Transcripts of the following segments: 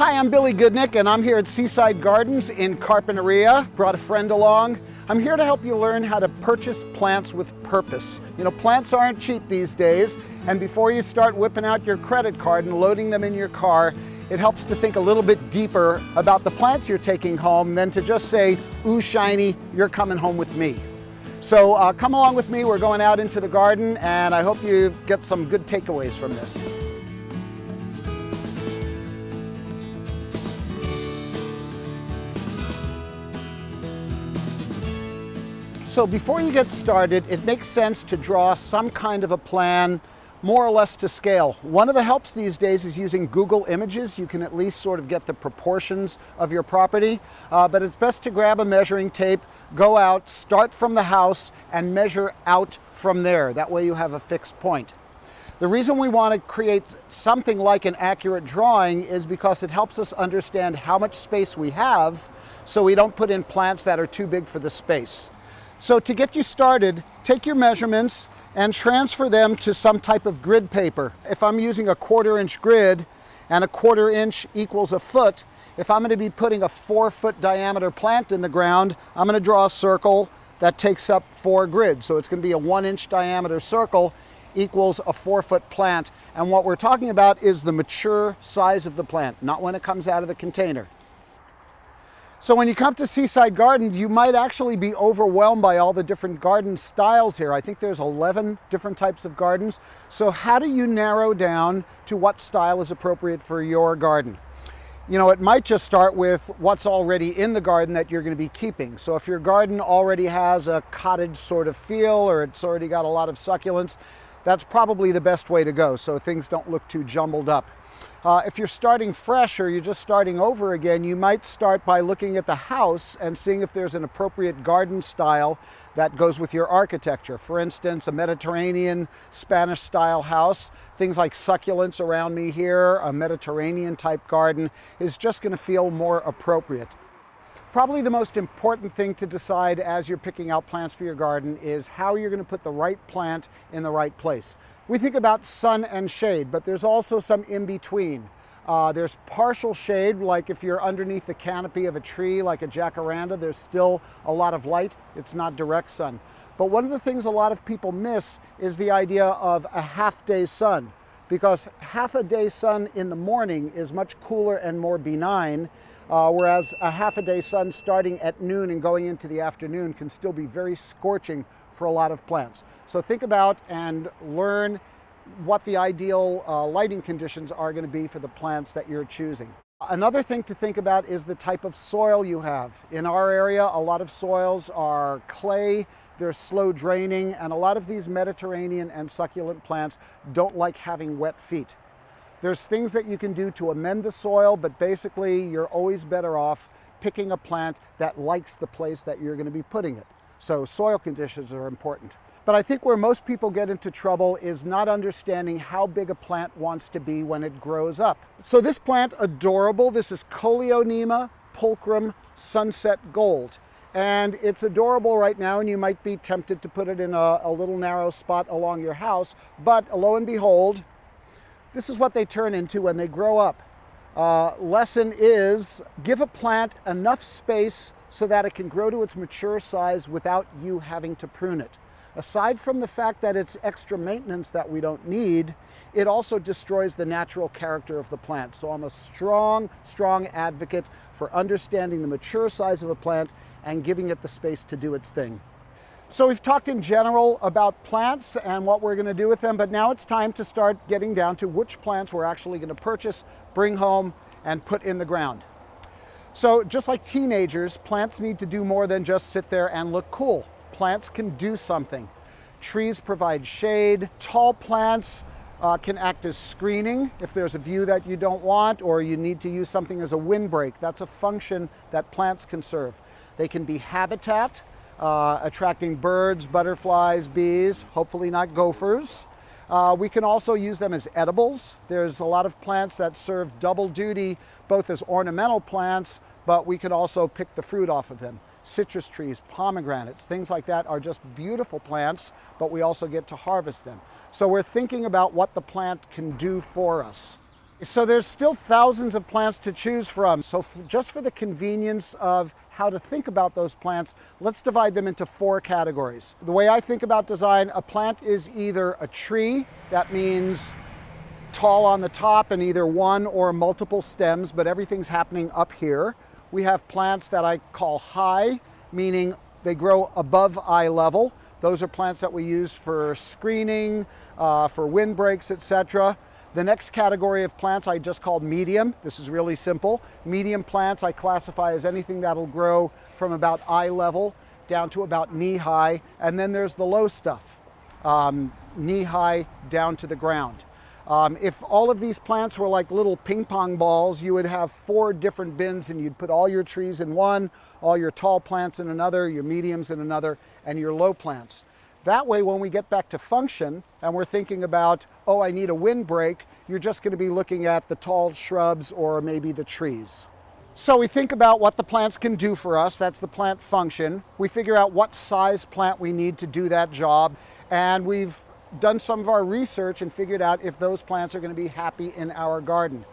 Hi, I'm Billy Goodnick, and I'm here at Seaside Gardens in Carpinteria. Brought a friend along. I'm here to help you learn how to purchase plants with purpose. You know, plants aren't cheap these days, and before you start whipping out your credit card and loading them in your car, it helps to think a little bit deeper about the plants you're taking home than to just say, ooh, shiny, you're coming home with me. So come along with me. We're going out into the garden, and I hope you get some good takeaways from this. So before you get started, it makes sense to draw some kind of a plan, more or less to scale. One of the helps these days is using Google Images. You can at least sort of get the proportions of your property, but it's best to grab a measuring tape, go out, start from the house, and measure out from there. That way you have a fixed point. The reason we want to create something like an accurate drawing is because it helps us understand how much space we have, so we don't put in plants that are too big for the space. So to get you started, take your measurements and transfer them to some type of grid paper. If I'm using a 1/4 inch grid and a 1/4 inch equals a foot, if I'm going to be putting a 4-foot diameter plant in the ground, I'm going to draw a circle that takes up 4 grids. So it's going to be a 1-inch diameter circle equals a 4-foot plant. And what we're talking about is the mature size of the plant, not when it comes out of the container. So when you come to Seaside Gardens, you might actually be overwhelmed by all the different garden styles here. I think there's 11 different types of gardens. So how do you narrow down to what style is appropriate for your garden? You know, it might just start with what's already in the garden that you're going to be keeping. So if your garden already has a cottage sort of feel, or it's already got a lot of succulents, that's probably the best way to go, so things don't look too jumbled up. If you're starting fresh or you're just starting over again, you might start by looking at the house and seeing if there's an appropriate garden style that goes with your architecture. For instance, a Mediterranean Spanish style house, things like succulents around me here, a Mediterranean type garden is just going to feel more appropriate. Probably the most important thing to decide as you're picking out plants for your garden is how you're going to put the right plant in the right place. We think about sun and shade, but there's also some in between. There's partial shade, like if you're underneath the canopy of a tree like a jacaranda, there's still a lot of light. It's not direct sun. But one of the things a lot of people miss is the idea of a half-day sun, because half a day sun in the morning is much cooler and more benign, whereas a half-a-day sun starting at noon and going into the afternoon can still be very scorching for a lot of plants. So think about and learn what the ideal lighting conditions are going to be for the plants that you're choosing. Another thing to think about is the type of soil you have. In our area, a lot of soils are clay, they're slow draining, and a lot of these Mediterranean and succulent plants don't like having wet feet. There's things that you can do to amend the soil, but basically you're always better off picking a plant that likes the place that you're going to be putting it. So soil conditions are important. But I think where most people get into trouble is not understanding how big a plant wants to be when it grows up. So this plant, adorable, this is Coleonema pulchrum sunset gold. And it's adorable right now, and you might be tempted to put it in a little narrow spot along your house, but lo and behold, this is what they turn into when they grow up. Lesson is, give a plant enough space so that it can grow to its mature size without you having to prune it. Aside from the fact that it's extra maintenance that we don't need, it also destroys the natural character of the plant. So I'm a strong advocate for understanding the mature size of a plant and giving it the space to do its thing. So we've talked in general about plants and what we're going to do with them, but now it's time to start getting down to which plants we're actually going to purchase, bring home, and put in the ground. So just like teenagers, plants need to do more than just sit there and look cool. Plants can do something. Trees provide shade. Tall plants can act as screening if there's a view that you don't want, or you need to use something as a windbreak. That's a function that plants can serve. They can be habitat, attracting birds, butterflies, bees, hopefully not gophers. We can also use them as edibles. There's a lot of plants that serve double duty, both as ornamental plants, but we can also pick the fruit off of them. Citrus trees, pomegranates, things like that are just beautiful plants, but we also get to harvest them. So we're thinking about what the plant can do for us. So there's still thousands of plants to choose from. So just for the convenience of how to think about those plants, let's divide them into 4 categories. The way I think about design, a plant is either a tree, that means tall on the top and either one or multiple stems, but everything's happening up here. We have plants that I call high, meaning they grow above eye level. Those are plants that we use for screening, for windbreaks, etc. The next category of plants I just called medium. This is really simple. Medium plants I classify as anything that'll grow from about eye level down to about knee high. And then there's the low stuff, knee high down to the ground. If all of these plants were like little ping pong balls, you would have 4 different bins and you'd put all your trees in one, all your tall plants in another, your mediums in another, and your low plants. That way, when we get back to function and we're thinking about, oh, I need a windbreak, you're just going to be looking at the tall shrubs or maybe the trees. So we think about what the plants can do for us. That's the plant function. We figure out what size plant we need to do that job. And we've done some of our research and figured out if those plants are going to be happy in our garden.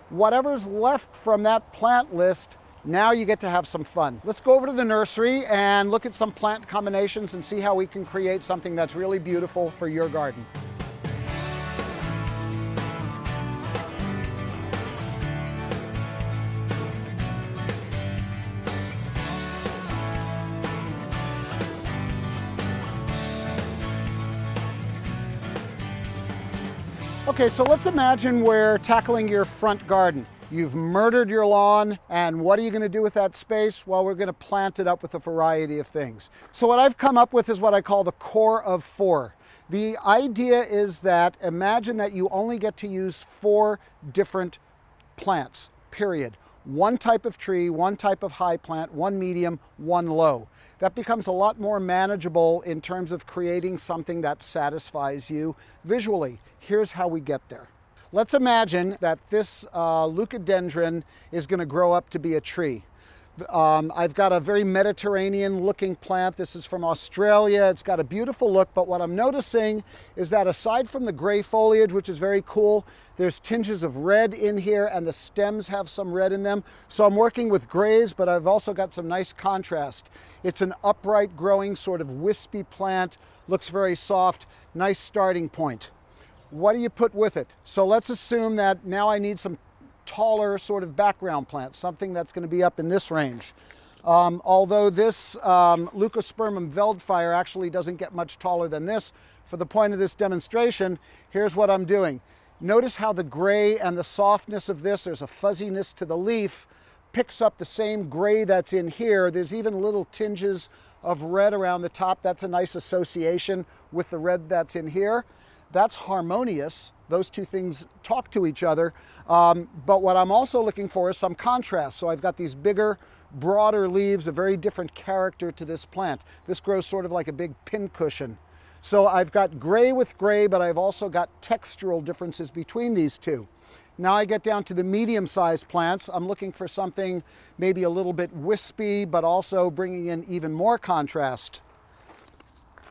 Whatever's left from that plant list, now you get to have some fun. Let's go over to the nursery and look at some plant combinations and see how we can create something that's really beautiful for your garden. Okay, so let's imagine we're tackling your front garden. You've murdered your lawn, and what are you going to do with that space? Well, we're going to plant it up with a variety of things. So what I've come up with is what I call the core of 4. The idea is that imagine that you only get to use 4 different plants, period. 1 type of tree, 1 type of high plant, 1 medium, 1 low. That becomes a lot more manageable in terms of creating something that satisfies you visually. Here's how we get there. Let's imagine that this leucadendron is going to grow up to be a tree. I've got a very Mediterranean looking plant. This is from Australia. It's got a beautiful look, but what I'm noticing is that aside from the gray foliage, which is very cool, there's tinges of red in here and the stems have some red in them. So I'm working with grays, but I've also got some nice contrast. It's an upright growing sort of wispy plant, looks very soft, nice starting point. What do you put with it? So let's assume that now I need some taller sort of background plant, something that's going to be up in this range. Although this Leucospermum veldfire actually doesn't get much taller than this, for the point of this demonstration, here's what I'm doing. Notice how the gray and the softness of this, there's a fuzziness to the leaf, picks up the same gray that's in here. There's even little tinges of red around the top. That's a nice association with the red that's in here. That's harmonious. Those two things talk to each other. But what I'm also looking for is some contrast. So I've got these bigger, broader leaves, a very different character to this plant. This grows sort of like a big pincushion. So I've got gray with gray, but I've also got textural differences between these two. Now I get down to the medium-sized plants. I'm looking for something maybe a little bit wispy, but also bringing in even more contrast.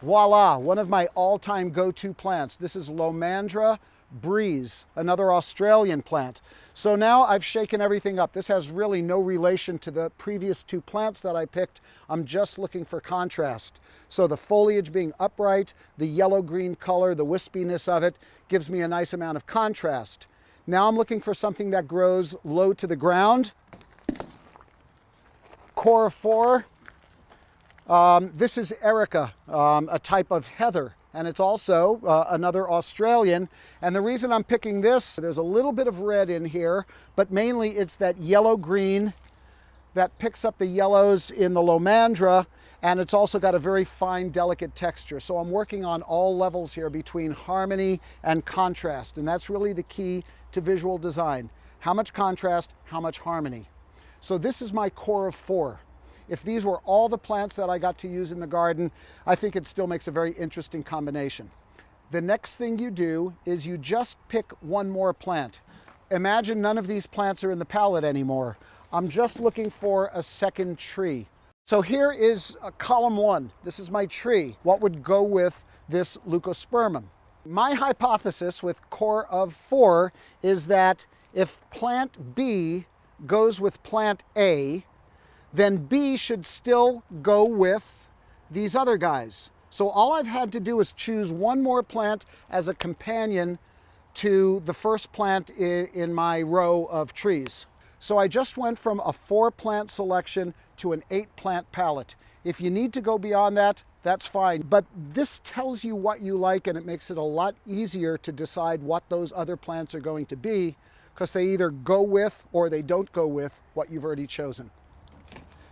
Voila, one of my all-time go-to plants. This is Lomandra Breeze, another Australian plant. So now I've shaken everything up. This has really no relation to the previous 2 plants that I picked. I'm just looking for contrast. So the foliage being upright, the yellow-green color, the wispiness of it gives me a nice amount of contrast. Now I'm looking for something that grows low to the ground. Core of 4. This is Erica, a type of heather, and it's also another Australian. And the reason I'm picking this, there's a little bit of red in here, but mainly it's that yellow-green that picks up the yellows in the Lomandra, and it's also got a very fine, delicate texture. So I'm working on all levels here between harmony and contrast, and that's really the key to visual design. How much contrast, how much harmony. So this is my core of 4. If these were all the plants that I got to use in the garden, I think it still makes a very interesting combination. The next thing you do is you just pick one more plant. Imagine none of these plants are in the palette anymore. I'm just looking for a second tree. So here is column 1. This is my tree. What would go with this Leucospermum? My hypothesis with core of 4 is that If plant B goes with plant A, then B should still go with these other guys. So all I've had to do is choose one more plant as a companion to the first plant in my row of trees. So I just went from a 4-plant selection to an 8-plant palette. If you need to go beyond that, that's fine. But this tells you what you like, and it makes it a lot easier to decide what those other plants are going to be, because they either go with or they don't go with what you've already chosen.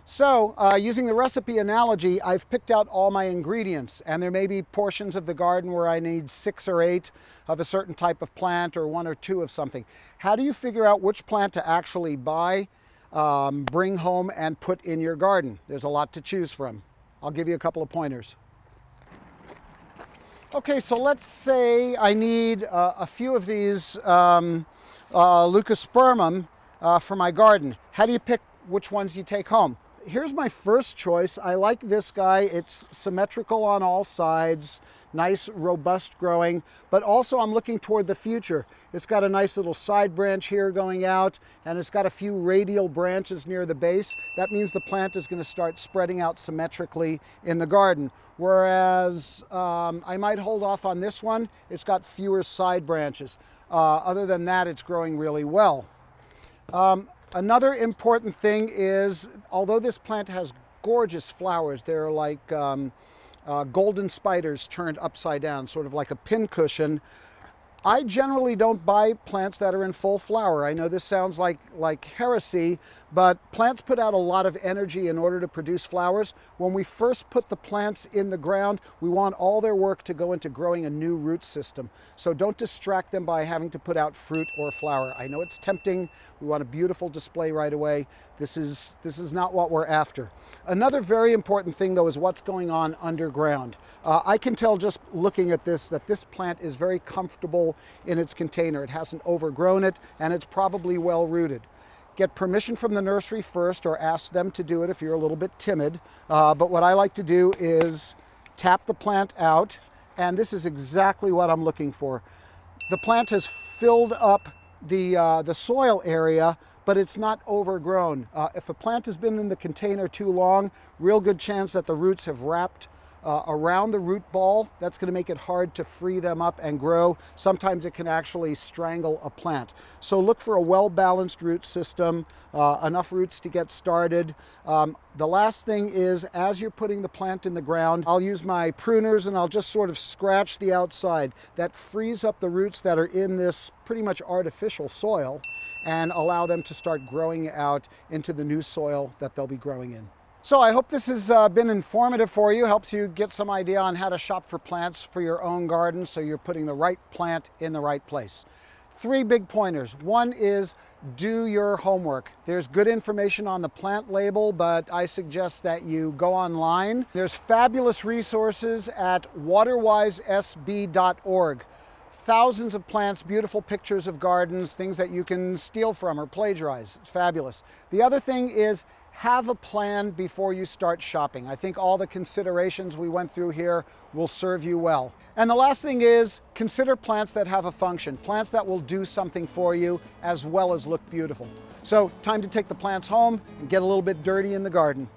So using the recipe analogy, I've picked out all my ingredients, and there may be portions of the garden where I need 6 or 8 of a certain type of plant, or 1 or 2 of something. How do you figure out which plant to actually buy, bring home, and put in your garden? There's a lot to choose from. I'll give you a couple of pointers. Okay, so let's say I need a few of these leucospermum for my garden. How do you pick which ones you take home? Here's my first choice. I like this guy. It's symmetrical on all sides, nice, robust growing, but also I'm looking toward the future. It's got a nice little side branch here going out, and it's got a few radial branches near the base. That means the plant is going to start spreading out symmetrically in the garden. Whereas I might hold off on this one. It's got fewer side branches. Other than that, it's growing really well. Another important thing is, although this plant has gorgeous flowers, they're like golden spiders turned upside down, sort of like a pincushion. I generally don't buy plants that are in full flower. I know this sounds like heresy, but plants put out a lot of energy in order to produce flowers. When we first put the plants in the ground, we want all their work to go into growing a new root system. So don't distract them by having to put out fruit or flower. I know it's tempting. We want a beautiful display right away. This is not what we're after. Another very important thing, though, is what's going on underground. I can tell just looking at this that this plant is very comfortable in its container. It hasn't overgrown it, and it's probably well rooted. Get permission from the nursery first, or ask them to do it if you're a little bit timid. But what I like to do is tap the plant out, and this is exactly what I'm looking for. The plant has filled up the soil area, but it's not overgrown. If a plant has been in the container too long, real good chance that the roots have wrapped around the root ball. That's going to make it hard to free them up and grow. Sometimes it can actually strangle a plant. So look for a well-balanced root system, enough roots to get started. The last thing is, as you're putting the plant in the ground, I'll use my pruners and I'll just sort of scratch the outside. That frees up the roots that are in this pretty much artificial soil and allow them to start growing out into the new soil that they'll be growing in. So I hope this has been informative for you, helps you get some idea on how to shop for plants for your own garden so you're putting the right plant in the right place. 3 big pointers. One is, do your homework. There's good information on the plant label, but I suggest that you go online. There's fabulous resources at waterwisesb.org. Thousands of plants, beautiful pictures of gardens, things that you can steal from or plagiarize. It's fabulous. The other thing is, have a plan before you start shopping. I think all the considerations we went through here will serve you well. And the last thing is, consider plants that have a function, plants that will do something for you as well as look beautiful. So, time to take the plants home and get a little bit dirty in the garden.